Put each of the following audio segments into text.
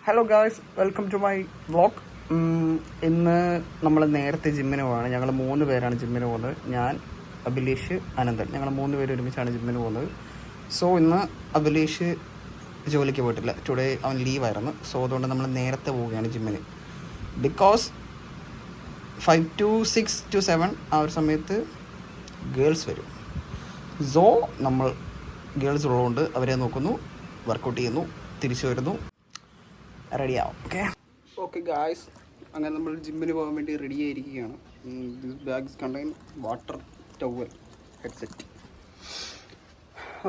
Hello guys, welcome to my vlog. ഇന്ന് നമ്മൾ നേരത്തെ ജിമ്മിന് പോവാണ്. ഞങ്ങൾ 3 പേരാണ് ജിമ്മിന് പോകുന്നത്. ഞാൻ, അഭിലേഷ്, അനന്തൻ. ഞങ്ങൾ 3 പേര് ഒരുമിച്ചാണ് ജിമ്മിന് പോകുന്നത്. സോ ഇന്ന് അഭിലേഷ് ജോലിക്ക് പോയിട്ടില്ല. ടുഡേ അവൻ ലീവായിരുന്നു. സോ അതുകൊണ്ട് നമ്മൾ നേരത്തെ പോവുകയാണ് ജിമ്മിന്. ബിക്കോസ് 5 to 6 to 7 ആ ഒരു സമയത്ത് ഗേൾസ് വരും. സോ നമ്മൾ ഗേൾസ് ഉള്ളതുകൊണ്ട് അവരെ നോക്കുന്നു, വർക്കൗട്ട് ചെയ്യുന്നു, തിരിച്ചു വരുന്നു, റെഡിയാവും. ഓക്കെ ഗായ്സ്, അങ്ങനെ നമ്മൾ ജിമ്മിന് പോകാൻ വേണ്ടി റെഡി ആയിരിക്കുകയാണ്. This bags contain water, towel, headset.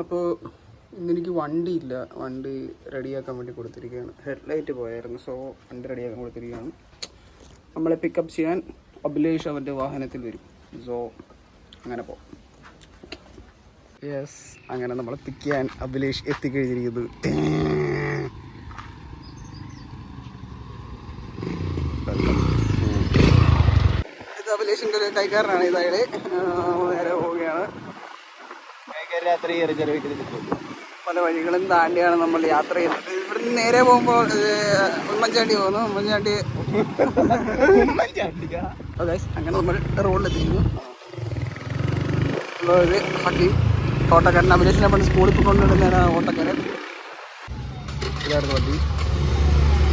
അപ്പോൾ ഇന്നെനിക്ക് വണ്ടിയില്ല. വണ്ടി റെഡിയാക്കാൻ വേണ്ടി കൊടുത്തിരിക്കുകയാണ്. ഹെഡ്ലൈറ്റ് പോയായിരുന്നു. സോ വണ്ടി റെഡിയാക്കാൻ കൊടുത്തിരിക്കുകയാണ്. നമ്മളെ പിക്കപ്പ് ചെയ്യാൻ അഭിലേഷ് അവൻ്റെ വാഹനത്തിൽ വരും. സോ അങ്ങനെ പോകാം. യെസ്, അങ്ങനെ നമ്മളെ പിക്ക് ചെയ്യാൻ അഭിലേഷ് എത്തിക്കഴിഞ്ഞിരിക്കുന്നത്. ഇത് അഭിലേഷിൻ്റെ ഒരു കൈക്കാരനാണ്. ഇതായത് നേരെ പോവുകയാണ്. പല വഴികളും താണ്ടിയാണ് നമ്മൾ യാത്ര ചെയ്യുന്നത്. ഇവിടുന്ന് നേരെ പോകുമ്പോൾ ഉമ്മൻചാണ്ടി പോകുന്നു. ഉമ്മൻചാണ്ടി അങ്ങനെ നമ്മൾ റോഡിലെത്തിക്കുന്നു. ഒരു ഹക്കീം ഓട്ടക്കാരൻ. അഭിലേഷിനെ പണ്ട് സ്കൂളിൽ കൊണ്ടുവരുന്ന ഓട്ടക്കാരൻ. ഇതായിരുന്നു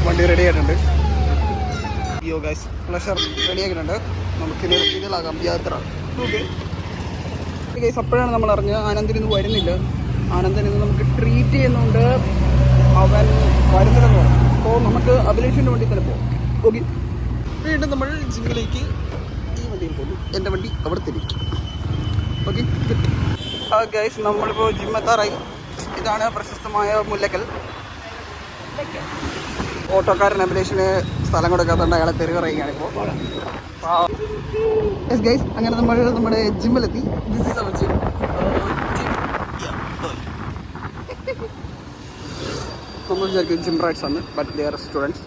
വണ്ടി റെഡി ആയിട്ടുണ്ട്. യോ ഗൈസ്, പ്ലഷർ റെഡിയാക്കിയിട്ടുണ്ട്. നമുക്കിത് ഇതിലാകാം യാത്ര. ഓക്കെ ഗൈസ്, അപ്പോഴാണ് നമ്മൾ അറിഞ്ഞത് ആനന്ദിന് ഇന്ന് വരുന്നില്ല. ആനന്ദൻ ഇന്ന് നമുക്ക് ട്രീറ്റ് ചെയ്യുന്നുണ്ട്. അവൻ വരുന്നില്ലെന്ന് പറഞ്ഞു. സോ നമുക്ക് അഭിലേഷിൻ്റെ വണ്ടി തന്നെ പോകാം. ഓക്കെ, വീണ്ടും നമ്മൾ ജിമ്മിലേക്ക് ഈ വണ്ടിയിൽ പോകുന്നു. എൻ്റെ വണ്ടി അവിടെ തിരിക്കും. ഓക്കെ ഗൈസ്, നമ്മളിപ്പോൾ ജിമ്മെത്താറായി. ഇതാണ് പ്രശസ്തമായ മുല്ലക്കൽ. ഓട്ടോക്കാരൻ അഭിലേഷിന് സ്ഥലം കൊടുക്കാത്തതുകൊണ്ട് അയാളെ തെറി പറയുകയാണ് ഇപ്പോൾ. യെസ് ഗൈസ്, അങ്ങനെ നമ്മൾ നമ്മുടെ ജിമ്മിലെത്തി. This is our gym. നമ്മൾ വിചാരിക്കും ജിം റൈറ്റ്സ് ആണ്, but they are students.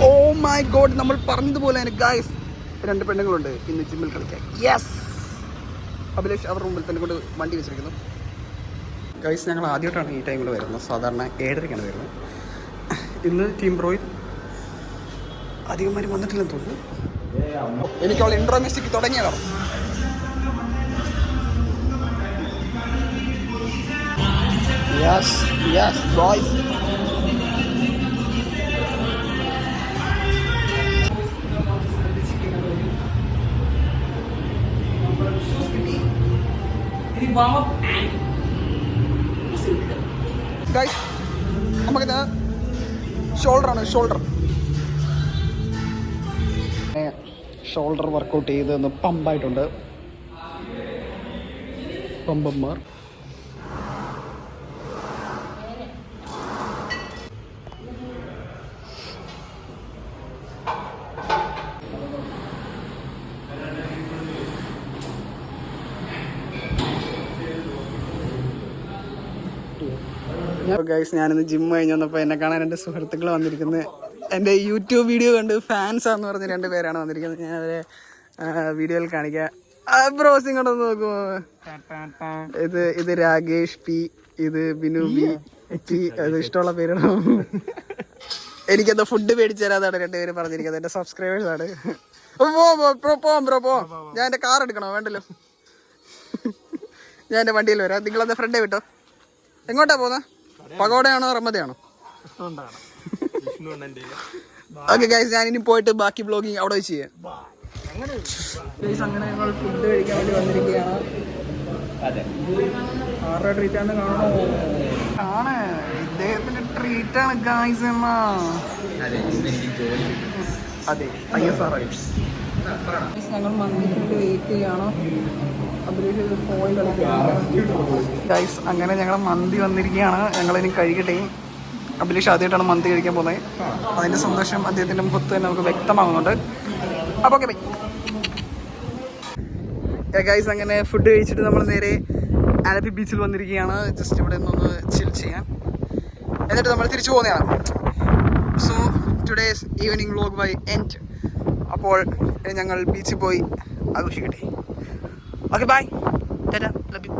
Oh my god, നമ്മൾ പറഞ്ഞതുപോലെ തന്നെ ഗൈസ് 2 പെണ്ണുങ്ങളുണ്ട് ഇന്ന് ജിമ്മിൽ കളിക്കാൻ. യെസ്, അഭിലേഷ് അവർ മുമ്പിൽ തന്നെ കൊണ്ട് വണ്ടി വെച്ചിരിക്കുന്നു. ഗൈസ്, ഞങ്ങൾ ആദ്യമായിട്ടാണ് ഈ ടൈമിൽ വരുന്നത്. സാധാരണ 7:30 വരുന്നത്. ഇന്ന് ടീം ബ്രോയിൽ അധികമാരും വന്നിട്ടില്ലെന്ന് തോന്നുന്നു. എനിക്കവൾ ഇൻട്രോ മ്യൂസിക് തുടങ്ങിയതാണ്. Yes yes boys. ഗൈസ്, നമുക്കിത് ഷോൾഡറാണ്. ഷോൾഡർ വർക്കൗട്ട് ചെയ്ത് പമ്പായിട്ടുണ്ട്. പമ്പന്മാർ. ഗൈസ്, ഞാനിന്ന് ജിം കഴിഞ്ഞ് വന്നപ്പോൾ എന്നെ കാണാൻ എൻ്റെ സുഹൃത്തുക്കൾ വന്നിരിക്കുന്നത്. എൻ്റെ യൂട്യൂബ് വീഡിയോ കണ്ട് ഫാൻസാന്ന് പറഞ്ഞ് 2 പേരാണ് വന്നിരിക്കുന്നത്. ഞാൻ അവരെ വീഡിയോയിൽ കാണിക്കാം. ബ്രോസിങ് കൊണ്ടൊന്ന് നോക്കുമോ? ഇത് രാകേഷ് പി, ഇത് ബിനു ബി പി. അത് ഇഷ്ടമുള്ള പേരാണ്. എനിക്കെന്താ ഫുഡ് മേടിച്ചു തരാതാണ് 2 പേര് പറഞ്ഞിരിക്കുന്നത്. എൻ്റെ സബ്സ്ക്രൈബേഴ്സാണ്. പോവാം ബ്രോ. ഞാൻ എൻ്റെ കാർ എടുക്കണോ? വേണ്ടല്ലോ, ഞാൻ എൻ്റെ വണ്ടിയിൽ വരാം. നിങ്ങളെന്താ ഫ്രണ്ടേ വിട്ടോ? എങ്ങോട്ടാ പോകുന്നത്? പകോടയാണോ റമദയാണോ? ഓക്കെ ഗൈസ്, ഞാനിനി പോയിട്ട് ബാക്കി ബ്ലോഗിങ് അവിടെ വെച്ച് ചെയ്യാം. അങ്ങനെ ഞങ്ങൾ ഫുഡ് കഴിക്കാൻ വേണ്ടി വന്നിരിക്കുകയാണ്. ആരുടെ ട്രീറ്റാണ് കാണണോ? ആണ്, ഇദ്ദേഹത്തിന്റെ ട്രീറ്റാണ് ഗൈസ്. എന്നാ അതെ, ISR. ഞങ്ങൾ മന്തിക്ക് വെയിറ്റ് ചെയ്യാണ്. ഗൈസ്, അങ്ങനെ ഞങ്ങൾ മന്തി വന്നിരിക്കുകയാണ്. ഞങ്ങളിനി കഴിക്കട്ടെ. അഭിലേഷ് ആദ്യമായിട്ടാണ് മന്തി കഴിക്കാൻ പോകുന്നത്. അതിൻ്റെ സന്തോഷം അദ്ദേഹത്തിൻ്റെ മുഖത്ത് തന്നെ നമുക്ക് വ്യക്തമാകുന്നുണ്ട്. അപ്പോൾ ഓക്കെ ബൈ ഗൈസ്. അങ്ങനെ ഫുഡ് കഴിച്ചിട്ട് നമ്മൾ നേരെ ആലപ്പി ബീച്ചിൽ വന്നിരിക്കുകയാണ്. ജസ്റ്റ് ഇവിടെ നിന്നൊന്ന് ചിൽ ചെയ്യാൻ, എന്നിട്ട് നമ്മൾ തിരിച്ചു പോകുന്നതാണ്. So today's evening vlog by end. അപ്പോൾ ഞങ്ങൾ ബീച്ചിൽ പോയി ആഘോഷിക്കട്ടെ. Okay bye. തരാം, ലഭ്യം.